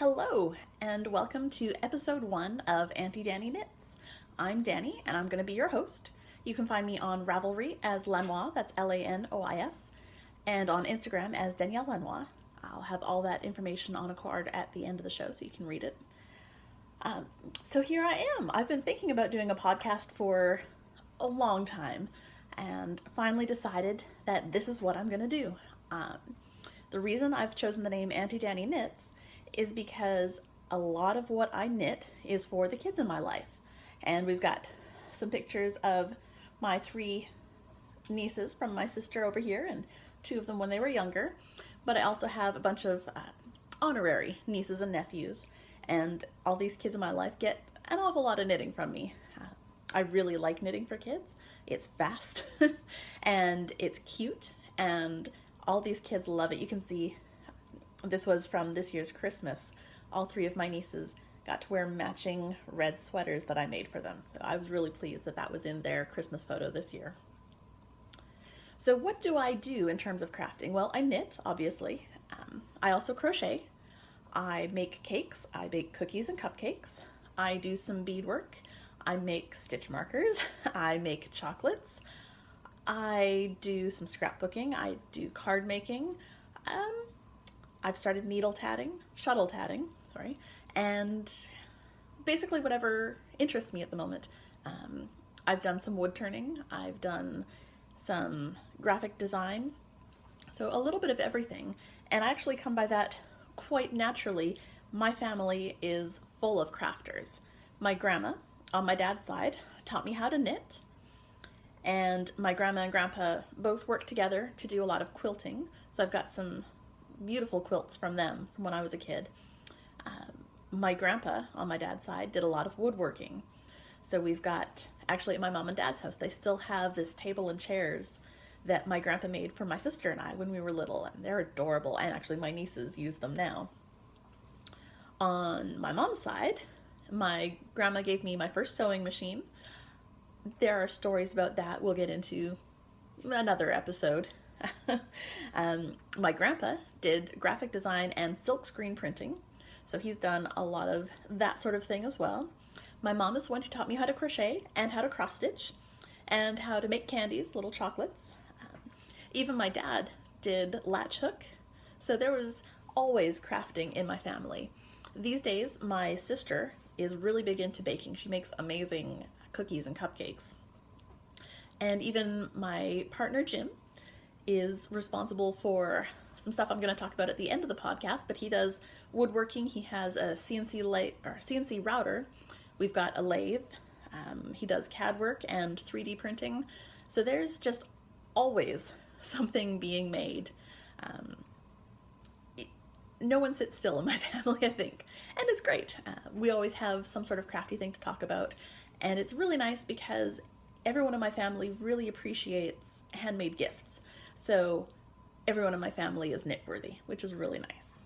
Hello, and welcome to episode 1 of Auntie Danie Knits. I'm Danie, and I'm going to be your host. You can find me on Ravelry as Lanois, that's Lanois, and on Instagram as Danielle Lanois. I'll have all that information on a card at the end of the show so you can read it. So here I am. I've been thinking about doing a podcast for a long time, and finally decided that this is what I'm going to do. The reason I've chosen the name Auntie Danie Knits is because a lot of what I knit is for the kids in my life. And we've got some pictures of my 3 nieces from my sister over here, and 2 of them when they were younger. But I also have a bunch of honorary nieces and nephews, and all these kids in my life get an awful lot of knitting from me. I really like knitting for kids. It's fast and it's cute, and all these kids love it. You can see this was from this year's Christmas. All 3 of my nieces got to wear matching red sweaters that I made for them. So I was really pleased that that was in their Christmas photo this year. So what do I do in terms of crafting? Well, I knit, obviously. I also crochet. I make cakes. I bake cookies and cupcakes. I do some beadwork. I make stitch markers. I make chocolates. I do some scrapbooking. I do card making. I've started shuttle tatting, and basically whatever interests me at the moment. I've done some wood turning, I've done some graphic design, so a little bit of everything. And I actually come by that quite naturally. My family is full of crafters. My grandma, on my dad's side, taught me how to knit, and my grandma and grandpa both worked together to do a lot of quilting, so I've got some beautiful quilts from them from when I was a kid. My grandpa on my dad's side did a lot of woodworking. So we've got, actually at my mom and dad's house, they still have this table and chairs that my grandpa made for my sister and I when we were little, and they're adorable, and actually my nieces use them now. On my mom's side, my grandma gave me my first sewing machine. There are stories about that we'll get into another episode. My grandpa did graphic design and silk screen printing, so he's done a lot of that sort of thing as well. My mom is the one who taught me how to crochet and how to cross stitch and how to make candies, little chocolates. Even my dad did latch hook, so there was always crafting in my family. These days my sister is really big into baking. She makes amazing cookies and cupcakes. And even my partner Jim is responsible for some stuff I'm going to talk about at the end of the podcast, but he does woodworking. He has a CNC router. We've got a lathe. He does CAD work and 3D printing. So there's just always something being made. No one sits still in my family, I think, and it's great. We always have some sort of crafty thing to talk about, and it's really nice because everyone in my family really appreciates handmade gifts. So everyone in my family is knit-worthy, which is really nice.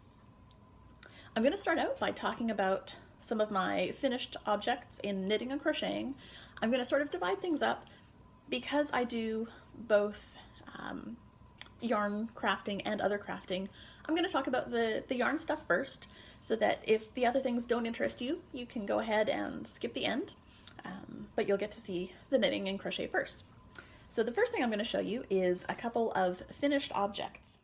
I'm going to start out by talking about some of my finished objects in knitting and crocheting. I'm going to sort of divide things up because I do both yarn crafting and other crafting. I'm going to talk about the yarn stuff first, so that if the other things don't interest you, you can go ahead and skip the end, but you'll get to see the knitting and crochet first. So the first thing I'm going to show you is a couple of finished objects.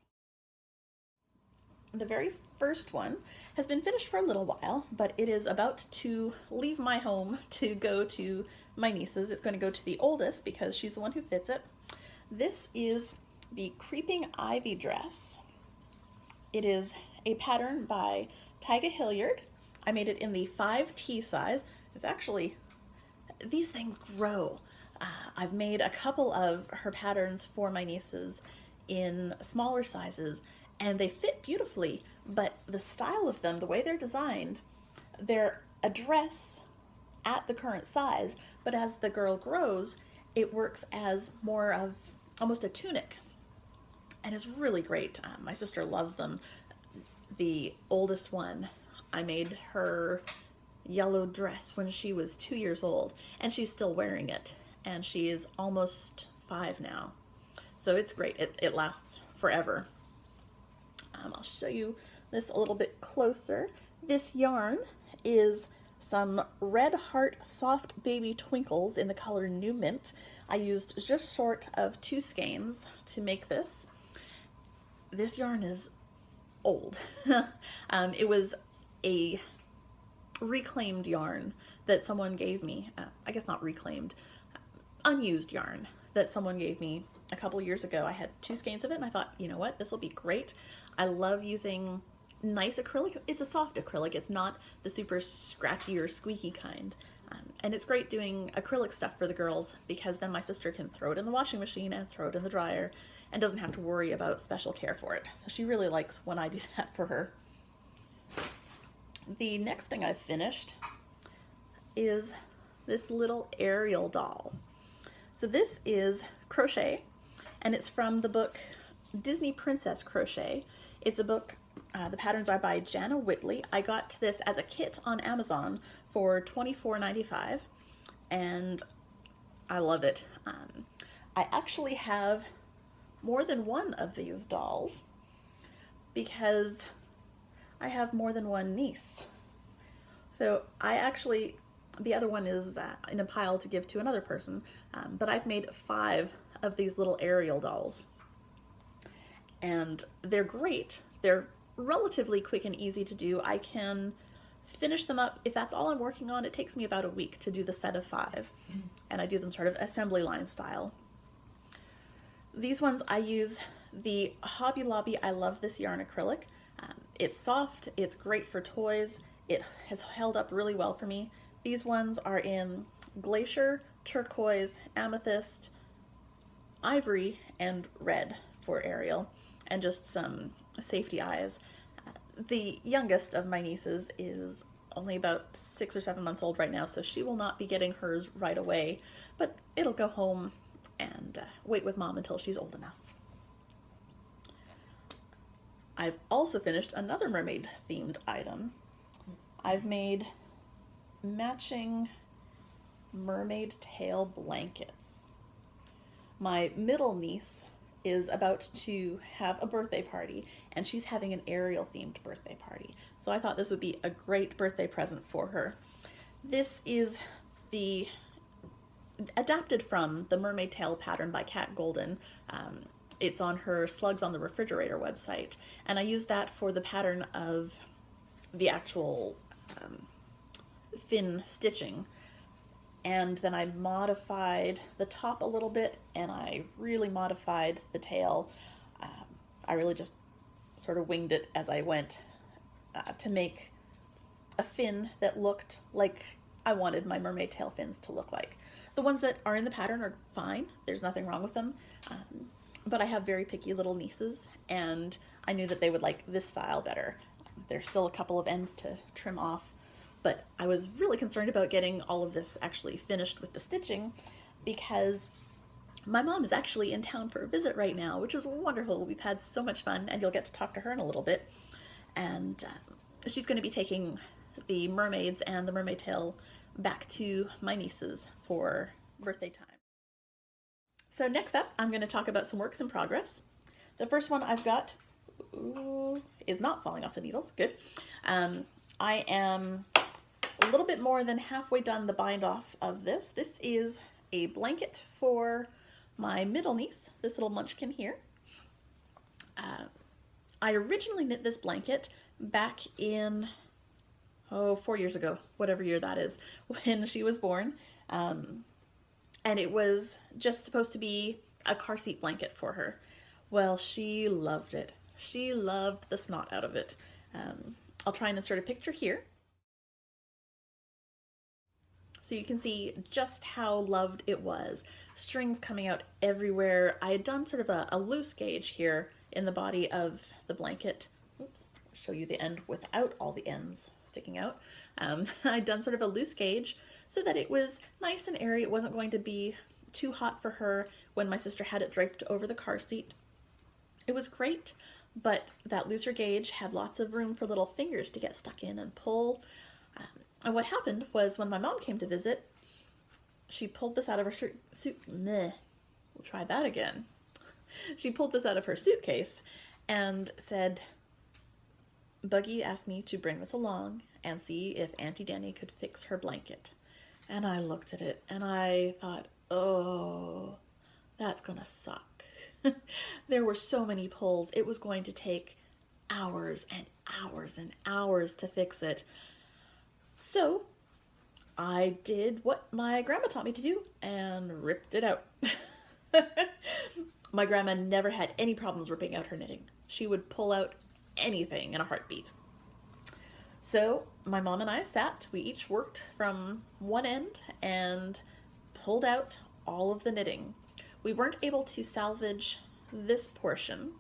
The very first one has been finished for a little while, but it is about to leave my home to go to my niece's. It's going to go to the oldest because she's the one who fits it. This is the Creeping Ivy dress. It is a pattern by Taiga Hilliard. I made it in the 5T size. It's actually, these things grow. I've made a couple of her patterns for my nieces in smaller sizes, and they fit beautifully, but the style of them, the way they're designed, they're a dress at the current size, but as the girl grows, it works as more of almost a tunic, and it's really great. My sister loves them. The oldest one, I made her yellow dress when she was 2 years old, and she's still wearing it, and she is almost 5 now. So it's great. It lasts forever. I'll show you this a little bit closer. This yarn is some red Heart Soft Baby Twinkles in the color New Mint. I used just short of 2 skeins to make this. This yarn is old. It was a reclaimed yarn that someone gave me. I guess not reclaimed, unused yarn that someone gave me a couple years ago. I had 2 skeins of it and I thought, you know what, this will be great. I love using nice acrylic. It's a soft acrylic. It's not the super scratchy or squeaky kind. And it's great doing acrylic stuff for the girls because then my sister can throw it in the washing machine and throw it in the dryer and doesn't have to worry about special care for it. So she really likes when I do that for her. The next thing I've finished is this little Ariel doll. So this is crochet, and it's from the book Disney Princess Crochet. It's a book, the patterns are by Jana Whitley. I got this as a kit on Amazon for $24.95, and I love it. I actually have more than one of these dolls because I have more than one niece. So I actually, the other one is in a pile to give to another person, but I've made 5 of these little Ariel dolls. And they're great. They're relatively quick and easy to do. I can finish them up. If that's all I'm working on, it takes me about a week to do the set of 5. And I do them sort of assembly line style. These ones I use the Hobby Lobby I Love This Yarn acrylic. It's soft, it's great for toys, it has held up really well for me. These ones are in Glacier, Turquoise, Amethyst, Ivory, and Red for Ariel, and just some safety eyes. The youngest of my nieces is only about 6 or 7 months old right now, so she will not be getting hers right away, but it'll go home and wait with mom until she's old enough. I've also finished another mermaid themed item. I've made matching mermaid tail blankets. My middle niece is about to have a birthday party, and she's having an Ariel themed birthday party. So I thought this would be a great birthday present for her. This is the adapted from the Mermaid Tail pattern by Kat Goldin. It's on her Slugs on the Refrigerator website, and I used that for the pattern of the actual fin stitching. And then I modified the top a little bit, and I really modified the tail. I really just sort of winged it as I went to make a fin that looked like I wanted my mermaid tail fins to look like. The ones that are in the pattern are fine. There's nothing wrong with them. But I have very picky little nieces, and I knew that they would like this style better. There's still a couple of ends to trim off, but I was really concerned about getting all of this actually finished with the stitching because my mom is actually in town for a visit right now, which is wonderful. We've had so much fun, and you'll get to talk to her in a little bit. And she's going to be taking the mermaids and the mermaid tail back to my nieces for birthday time. So next up, I'm going to talk about some works in progress. The first one I've got is not falling off the needles. Good. I am a little bit more than halfway done the bind off of this. This is a blanket for my middle niece, this little munchkin here. I originally knit this blanket back in, 4 years ago, whatever year that is, when she was born. And it was just supposed to be a car seat blanket for her. Well, she loved it. She loved the snot out of it. I'll try and insert a picture here, so you can see just how loved it was. Strings coming out everywhere. I had done sort of a loose gauge here in the body of the blanket. Oops, I'll show you the end without all the ends sticking out. I'd done sort of a loose gauge so that it was nice and airy. It wasn't going to be too hot for her when my sister had it draped over the car seat. It was great, but that looser gauge had lots of room for little fingers to get stuck in and pull. And what happened was when my mom came to visit, she pulled this out of her We'll try that again. She pulled this out of her suitcase and said, Buggy asked me to bring this along and see if Auntie Danie could fix her blanket. And I looked at it and I thought, oh, that's gonna suck. There were so many pulls. It was going to take hours and hours and hours to fix it. So I did what my grandma taught me to do and ripped it out. My grandma never had any problems ripping out her knitting. She would pull out anything in a heartbeat. So my mom and I sat, we each worked from one end and pulled out all of the knitting. We weren't able to salvage this portion.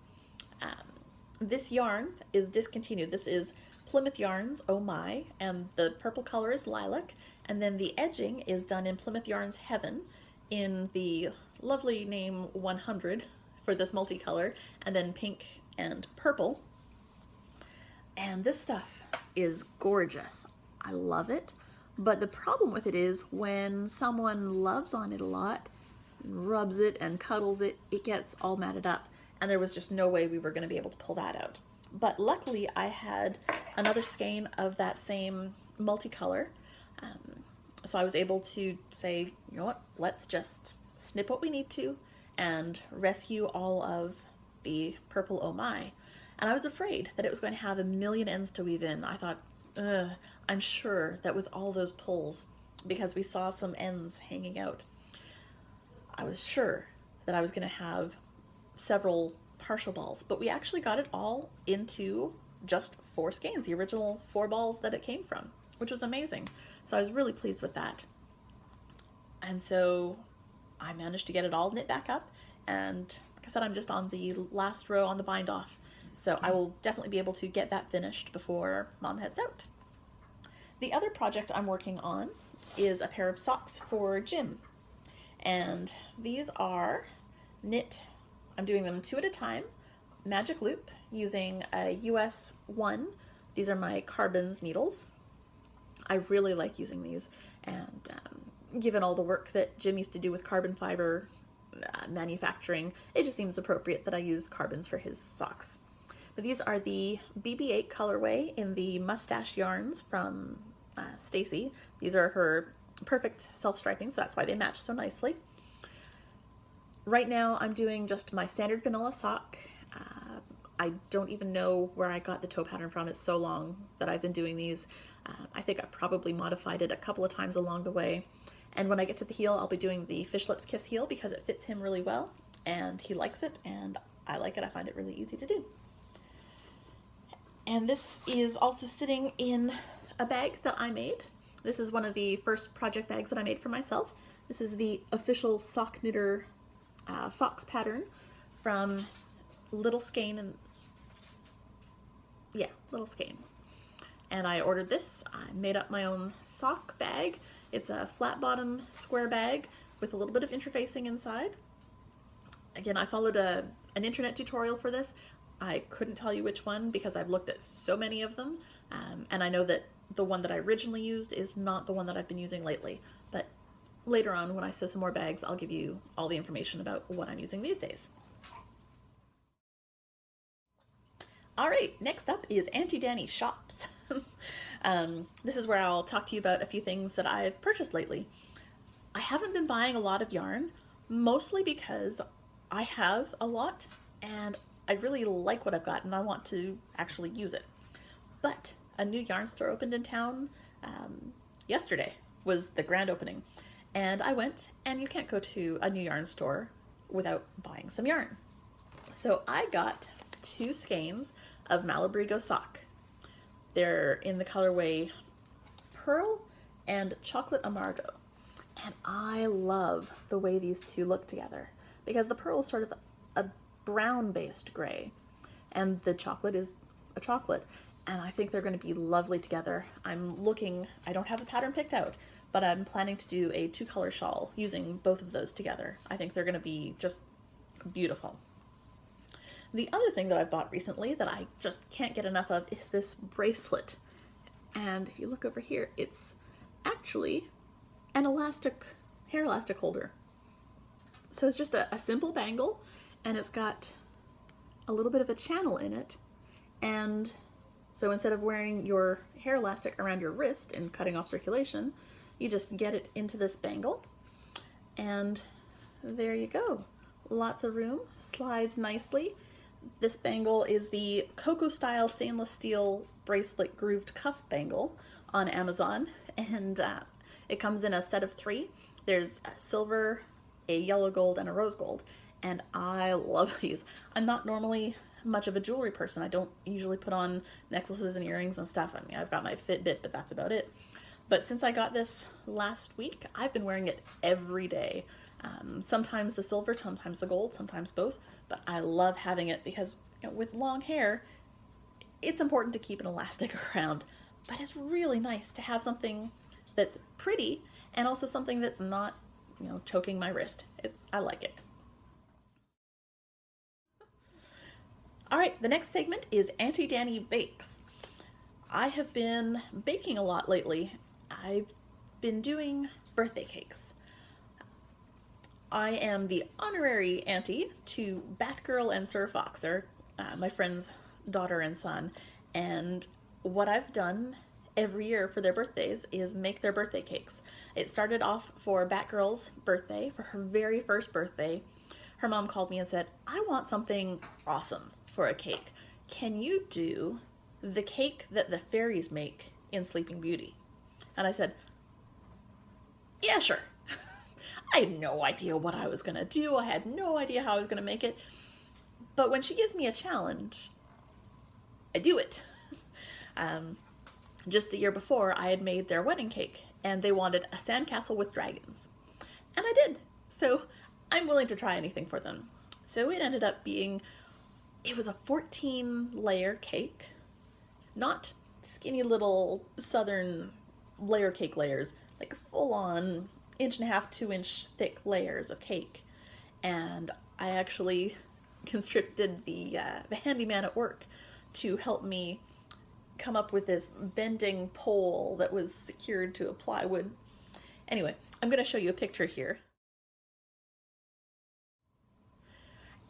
This yarn is discontinued. This is Plymouth Yarns Oh My, and the purple color is Lilac, and then the edging is done in Plymouth Yarns Heaven in the lovely name 100 for this multicolor, and then pink and purple. And this stuff is gorgeous. I love it, but the problem with it is when someone loves on it a lot, rubs it and cuddles it, it gets all matted up, and there was just no way we were going to be able to pull that out. But luckily I had another skein of that same multicolor, so I was able to say, you know what, let's just snip what we need to and rescue all of the purple Oh My. And I was afraid that it was going to have a million ends to weave in. I thought, I'm sure that with all those pulls, because we saw some ends hanging out, I was sure that I was going to have several partial balls, but we actually got it all into just 4 skeins, the original 4 balls that it came from, which was amazing. So I was really pleased with that. And so I managed to get it all knit back up, and like I said, I'm just on the last row on the bind off. So I will definitely be able to get that finished before Mom heads out. The other project I'm working on is a pair of socks for Jim. And these are knit, I'm doing them 2 at a time, magic loop using a US 1. These are my Carbons needles. I really like using these, and given all the work that Jim used to do with carbon fiber manufacturing, it just seems appropriate that I use Carbons for his socks. But these are the BB8 colorway in the Mustache yarns from Stacy. These are her perfect self-striping, so that's why they match so nicely. Right now I'm doing just my standard vanilla sock. I don't even know where I got the toe pattern from. It's so long that I've been doing these. I think I probably modified it a couple of times along the way. And when I get to the heel, I'll be doing the Fish Lips Kiss heel because it fits him really well, and he likes it, and I like it. I find it really easy to do. And this is also sitting in a bag that I made. This is one of the first project bags that I made for myself. This is the official sock knitter fox pattern from Little Skein, and yeah, Little Skein. And I ordered this. I made up my own sock bag. It's a flat bottom square bag with a little bit of interfacing inside. Again, I followed an internet tutorial for this. I couldn't tell you which one because I've looked at so many of them, and I know that the one that I originally used is not the one that I've been using lately, but later on when I sew some more bags, I'll give you all the information about what I'm using these days. All right, next up is Auntie Danie Shops. This is where I'll talk to you about a few things that I've purchased lately. I haven't been buying a lot of yarn, mostly because I have a lot and I really like what I've got and I want to actually use it. But a new yarn store opened in town yesterday was the grand opening, and I went, and you can't go to a new yarn store without buying some yarn. So I got 2 skeins of Malabrigo sock. They're in the colorway Pearl and Chocolate Amargo, and I love the way these two look together because the pearl is sort of a brown based gray and the chocolate is a chocolate, and I think they're going to be lovely together. I don't have a pattern picked out, but I'm planning to do a 2-color shawl using both of those together. I think they're going to be just beautiful. The other thing that I've bought recently that I just can't get enough of is this bracelet. And if you look over here, it's actually an hair elastic holder. So it's just a simple bangle, and it's got a little bit of a channel in it. And So instead of wearing your hair elastic around your wrist and cutting off circulation, you just get it into this bangle, and there you go. Lots of room, slides nicely. This bangle is the Coco style stainless steel bracelet grooved cuff bangle on Amazon, and it comes in a set of 3. There's a silver, a yellow gold, and a rose gold, and I love these. I'm not normally much of a jewelry person. I don't usually put on necklaces and earrings and stuff. I mean, I've got my Fitbit, but that's about it. But since I got this last week, I've been wearing it every day. Sometimes the silver, sometimes the gold, sometimes both, but I love having it because, you know, with long hair, it's important to keep an elastic around, but it's really nice to have something that's pretty and also something that's not, you know, choking my wrist. I like it. All right, the next segment is Auntie Danie Bakes. I have been baking a lot lately. I've been doing birthday cakes. I am the honorary auntie to BatGirl and Sir Fox. They're my friend's daughter and son, and what I've done every year for their birthdays is make their birthday cakes. It started off for BatGirl's birthday, for her very first birthday. Her mom called me and said, I want something awesome for a cake. Can you do the cake that the fairies make in Sleeping Beauty? And I said, yeah, sure. I had no idea what I was gonna do. I had no idea how I was gonna make it. But when she gives me a challenge, I do it. Just the year before, I had made their wedding cake, and they wanted a sandcastle with dragons. And I did. So I'm willing to try anything for them. So it ended up being, it was a 14-layer cake. Not skinny little southern layer cake layers, like full-on 1.5 to 2-inch thick layers of cake. And I actually conscripted the handyman at work to help me come up with this bending pole that was secured to a plywood. Anyway, I'm going to show you a picture here.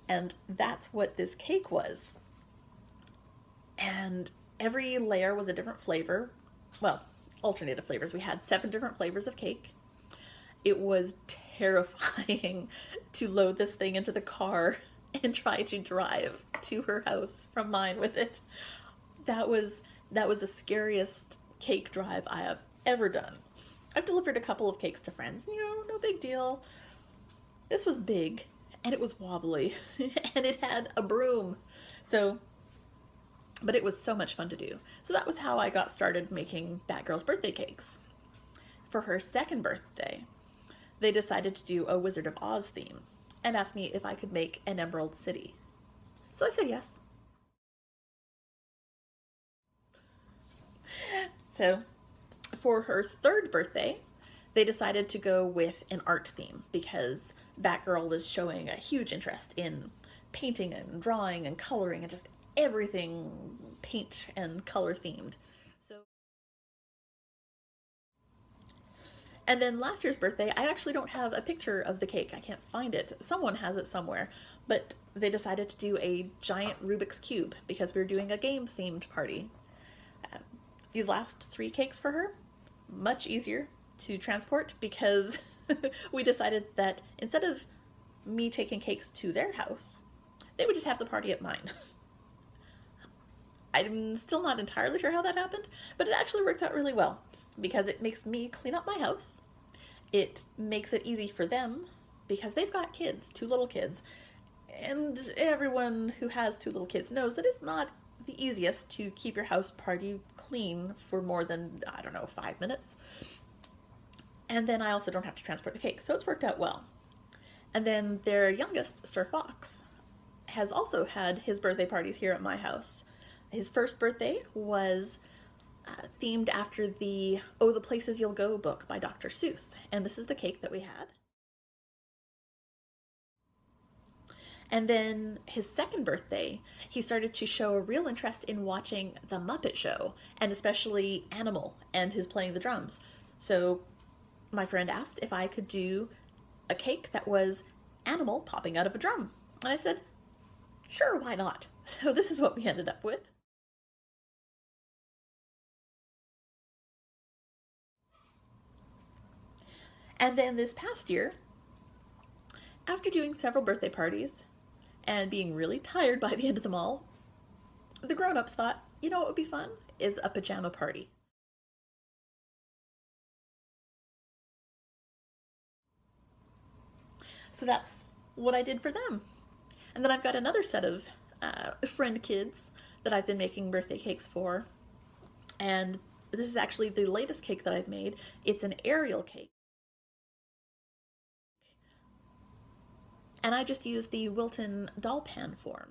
And that's what this cake was. And every layer was a different flavor. Well, alternative flavors. We had 7 different flavors of cake. It was terrifying to load this thing into the car and try to drive to her house from mine with it. That was the scariest cake drive I have ever done. I've delivered a couple of cakes to friends, you know, no big deal. This was big, and it was wobbly, and it had a broom. But it was so much fun to do. So that was how I got started making BatGirl's birthday cakes. For her second birthday, they decided to do a Wizard of Oz theme and asked me if I could make an Emerald City. So I said yes. So for her third birthday, they decided to go with an art theme because BatGirl was showing a huge interest in painting and drawing and coloring and just everything paint and color themed. And then last year's birthday, I actually don't have a picture of the cake. I can't find it. Someone has it somewhere. But they decided to do a giant Rubik's Cube because we were doing a game-themed party. These last 3 cakes for her, much easier to transport because we decided that instead of me taking cakes to their house, they would just have the party at mine. I'm still not entirely sure how that happened, but it actually worked out really well because it makes me clean up my house. It makes it easy for them because they've got kids, 2 little kids, and everyone who has 2 little kids knows that it's not the easiest to keep your house party clean for more than, I don't know, 5 minutes. And then I also don't have to transport the cake, so it's worked out well. And then their youngest, Sir Fox, has also had his birthday parties here at my house. His first birthday was themed after the Oh, the Places You'll Go book by Dr. Seuss, and this is the cake that we had. And then his second birthday, he started to show a real interest in watching The Muppet Show, and especially Animal and his playing the drums. So my friend asked if I could do a cake that was Animal popping out of a drum. And I said, sure, why not? So this is what we ended up with. And then this past year, after doing several birthday parties and being really tired by the end of them all, the grown-ups thought, you know what would be fun? Is a pajama party. So that's what I did for them. And then I've got another set of friend kids that I've been making birthday cakes for. And this is actually the latest cake that I've made. It's an Ariel cake. And I just used the Wilton doll pan form.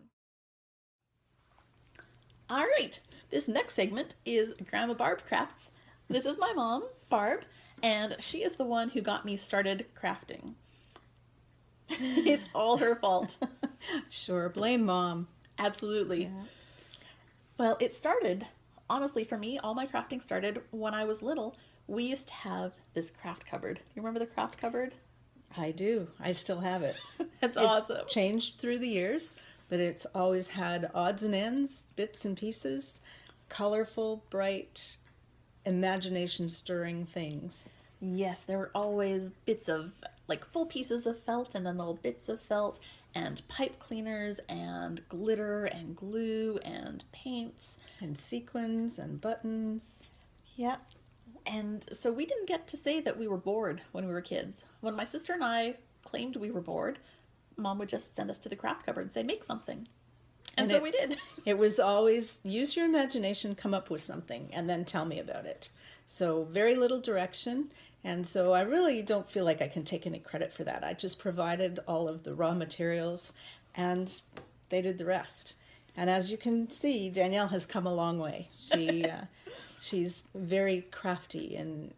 All right, this next segment is Grandma Barb Crafts. This is my mom, Barb, and she is the one who got me started crafting. It's all her fault. Sure, blame Mom. Absolutely. Yeah. Well, it started, honestly, for me, all my crafting started when I was little. We used to have this craft cupboard. You remember the craft cupboard? I do. I still have it. That's awesome. It's changed through the years, but it's always had odds and ends, bits and pieces, colorful, bright, imagination-stirring things. Yes, there were always bits of, like, full pieces of felt and then little bits of felt and pipe cleaners and glitter and glue and paints. And sequins and buttons. Yeah. And so we didn't get to say that we were bored when we were kids. When my sister and I claimed we were bored, Mom would just send us to the craft cupboard and say, make something. And so we did. It was always use your imagination, come up with something, and then tell me about it. So very little direction. And so I really don't feel like I can take any credit for that. I just provided all of the raw materials and they did the rest. And as you can see, Danielle has come a long way. She's very crafty in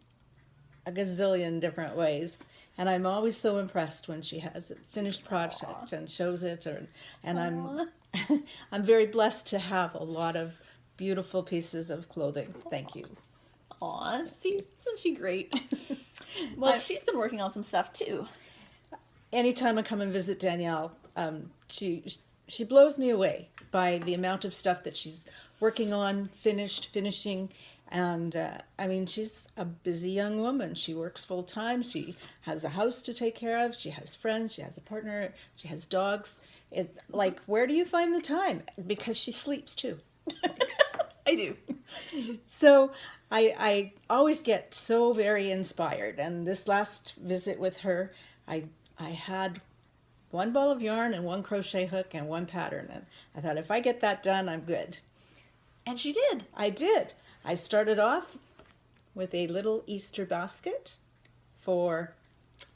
a gazillion different ways. And I'm always so impressed when she has a finished project Aww. and shows it. I'm very blessed to have a lot of beautiful pieces of clothing. Thank you. Aw, see, isn't she great? Well, she's been working on some stuff too. Anytime I come and visit Danielle, she blows me away by the amount of stuff that she's working on, finishing. And I mean, she's a busy young woman. She works full time. She has a house to take care of. She has friends. She has a partner. She has dogs. Like, where do you find the time? Because she sleeps too. I do. So I always get so very inspired. And this last visit with her, I had one ball of yarn and one crochet hook and one pattern. And I thought, if I get that done, I'm good. And she did. I did. I started off with a little Easter basket for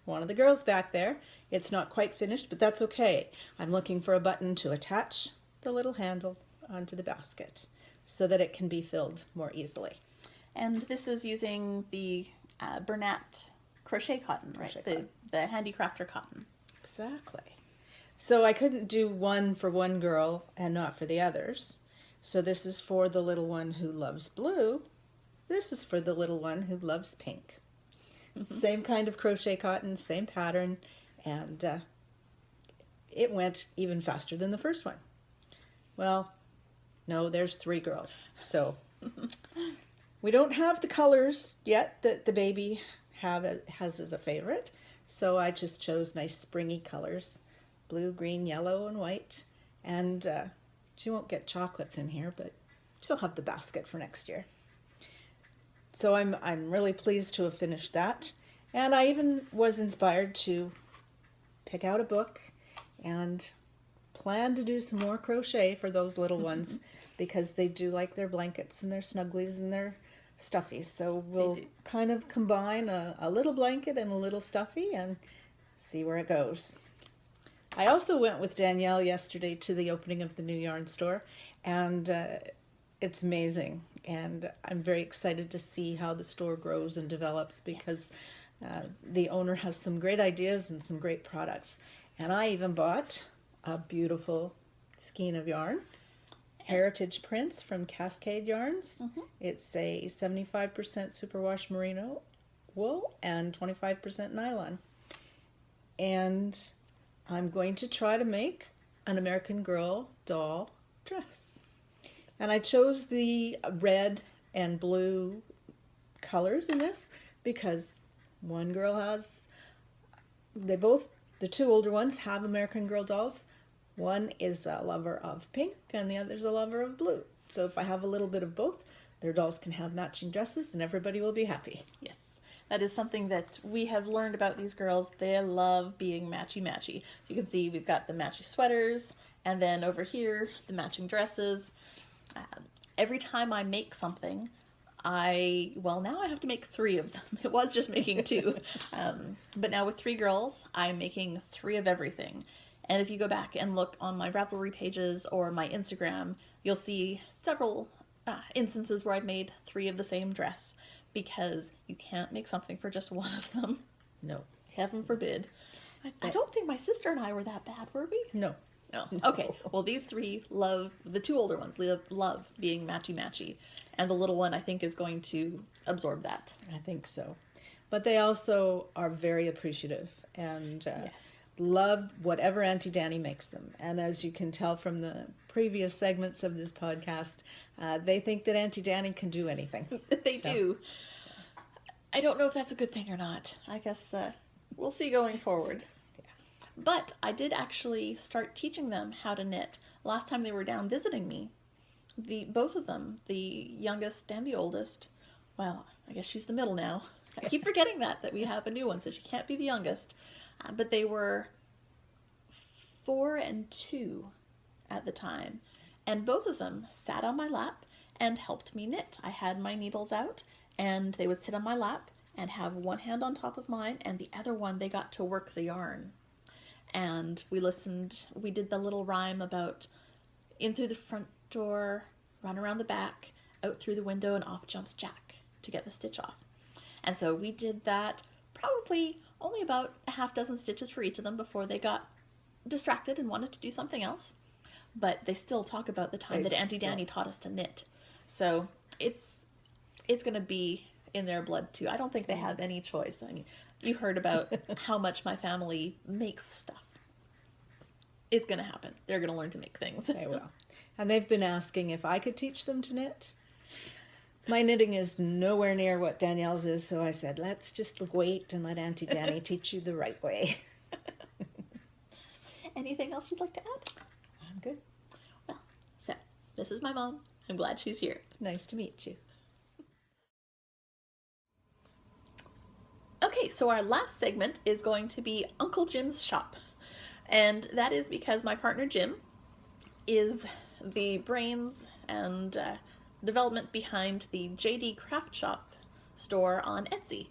one of the girls back there. It's not quite finished, but that's okay. I'm looking for a button to attach the little handle onto the basket so that it can be filled more easily. And this is using the Bernat crochet cotton, right? The handicrafter cotton. Exactly. So I couldn't do one for one girl and not for the others. So this is for the little one who loves blue. This is for the little one who loves pink. Same kind of crochet cotton, same pattern, and it went even faster than the first one. Well, no, there's 3 girls. So we don't have the colors yet that the baby has as a favorite. So I just chose nice springy colors, blue, green, yellow, and white. And she won't get chocolates in here, but she'll have the basket for next year. So I'm really pleased to have finished that. And I even was inspired to pick out a book and plan to do some more crochet for those little ones because they do like their blankets and their snugglies and their stuffies. So we'll kind of combine a little blanket and a little stuffy and see where it goes. I also went with Danielle yesterday to the opening of the new yarn store, and it's amazing. And I'm very excited to see how the store grows and develops because the owner has some great ideas and some great products. And I even bought a beautiful skein of yarn, Heritage Prints from Cascade Yarns. It's a 75% superwash merino wool and 25% nylon. And I'm going to try to make an American Girl doll dress. And I chose the red and blue colors in this because one girl has the two older ones have American Girl dolls. One is a lover of pink and the other's a lover of blue. So if I have a little bit of both, their dolls can have matching dresses and everybody will be happy. Yes, that is something that we have learned about these girls. They love being matchy-matchy. So you can see we've got the matchy sweaters, and then over here, the matching dresses. Every time I make something, now I have to make 3 of them. It was just making 2. But now with 3 girls, I'm making 3 of everything. And if you go back and look on my Ravelry pages or my Instagram, you'll see several instances where I've made 3 of the same dress, because you can't make something for just one of them. No. Heaven forbid. I don't think my sister and I were that bad, were we? No. No. Okay. Well, these 3 love, the 2 older ones love being matchy-matchy. And the little one, I think, is going to absorb that. I think so. But they also are very appreciative and love whatever Auntie Danie makes them. And as you can tell from the previous segments of this podcast, they think that Auntie Danie can do anything. They do. I don't know if that's a good thing or not. I guess we'll see going forward. But I did actually start teaching them how to knit. Last time they were down visiting me, both of them, the youngest and the oldest, well, I guess she's the middle now. I keep forgetting that we have a new one, so she can't be the youngest. But they were 4 and 2 at the time. And both of them sat on my lap and helped me knit. I had my needles out, and they would sit on my lap and have one hand on top of mine, and the other one they got to work the yarn. And we did the little rhyme about in through the front door, run around the back, out through the window, and off jumps Jack to get the stitch off. And so we did that probably only about a half dozen stitches for each of them before they got distracted and wanted to do something else. But they still talk about the time that Auntie Danie taught us to knit. So it's going to be in their blood too. I don't think they have any choice. I mean, you heard about how much my family makes stuff. It's going to happen. They're going to learn to make things. They will. And they've been asking if I could teach them to knit. My knitting is nowhere near what Danielle's is, so I said, let's just wait and let Auntie Danie teach you the right way. Anything else you'd like to add? I'm good. Well, so this is my mom. I'm glad she's here. It's nice to meet you. Okay, so our last segment is going to be Uncle Jim's shop. And that is because my partner Jim is the brains and development behind the JD Craft Shop store on Etsy.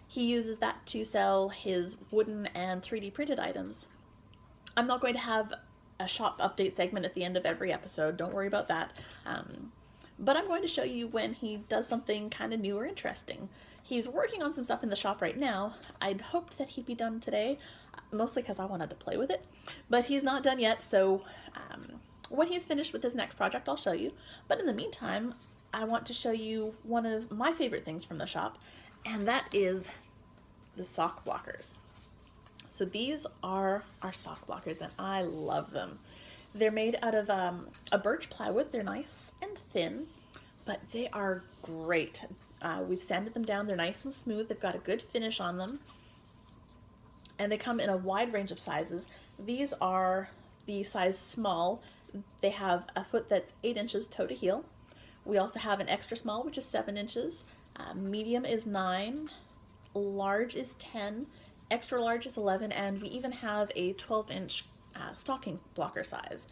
He uses that to sell his wooden and 3D printed items. I'm not going to have a shop update segment at the end of every episode, don't worry about that. But I'm going to show you when he does something kind of new or interesting. He's working on some stuff in the shop right now. I'd hoped that he'd be done today, mostly because I wanted to play with it. But he's not done yet, so when he's finished with his next project, I'll show you. But in the meantime, I want to show you one of my favorite things from the shop, and that is the sock blockers. So these are our sock blockers, and I love them. They're made out of a birch plywood. They're nice and thin, but they are great. We've sanded them down. They're nice and smooth. They've got a good finish on them. And they come in a wide range of sizes. These are the size small. They have a foot that's 8 inches toe to heel. We also have an extra small, which is 7 inches. Medium is 9. Large is 10. Extra large is 11. And we even have a 12-inch stocking blocker size.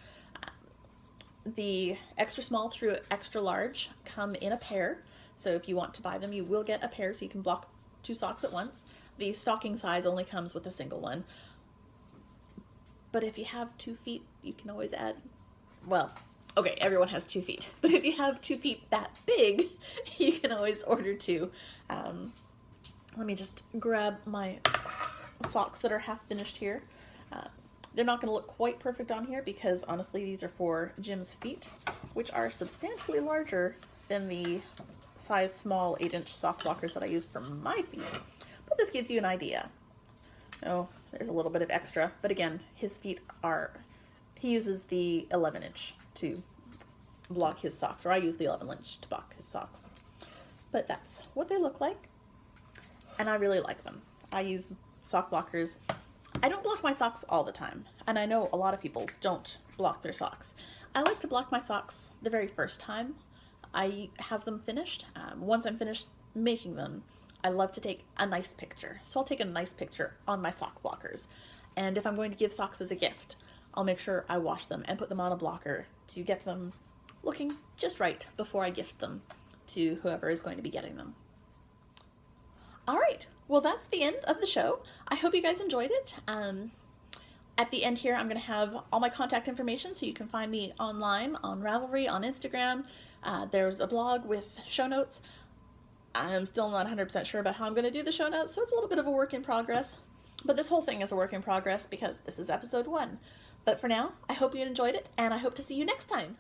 The extra small through extra large come in a pair. So if you want to buy them, you will get a pair so you can block 2 socks at once. The stocking size only comes with a single one. But if you have 2 feet, you can always add, well, okay, everyone has 2 feet. But if you have 2 feet that big, you can always order 2. Let me just grab my socks that are half finished here. They're not going to look quite perfect on here because honestly these are for Jim's feet, which are substantially larger than the size small 8-inch sock blockers that I use for my feet. But this gives you an idea. Oh, there's a little bit of extra, but again, his feet he uses the 11-inch to block his socks, or I use the 11-inch to block his socks. But that's what they look like, and I really like them. I use sock blockers I don't block my socks all the time, and I know a lot of people don't block their socks. I like to block my socks the very first time I have them finished. Once I'm finished making them, I love to take a nice picture. So I'll take a nice picture on my sock blockers. And if I'm going to give socks as a gift, I'll make sure I wash them and put them on a blocker to get them looking just right before I gift them to whoever is going to be getting them. All right, well, that's the end of the show. I hope you guys enjoyed it. At the end here, I'm going to have all my contact information, so you can find me online, on Ravelry, on Instagram. There's a blog with show notes. I'm still not 100% sure about how I'm going to do the show notes, so it's a little bit of a work in progress. But this whole thing is a work in progress because this is episode 1. But for now, I hope you enjoyed it, and I hope to see you next time.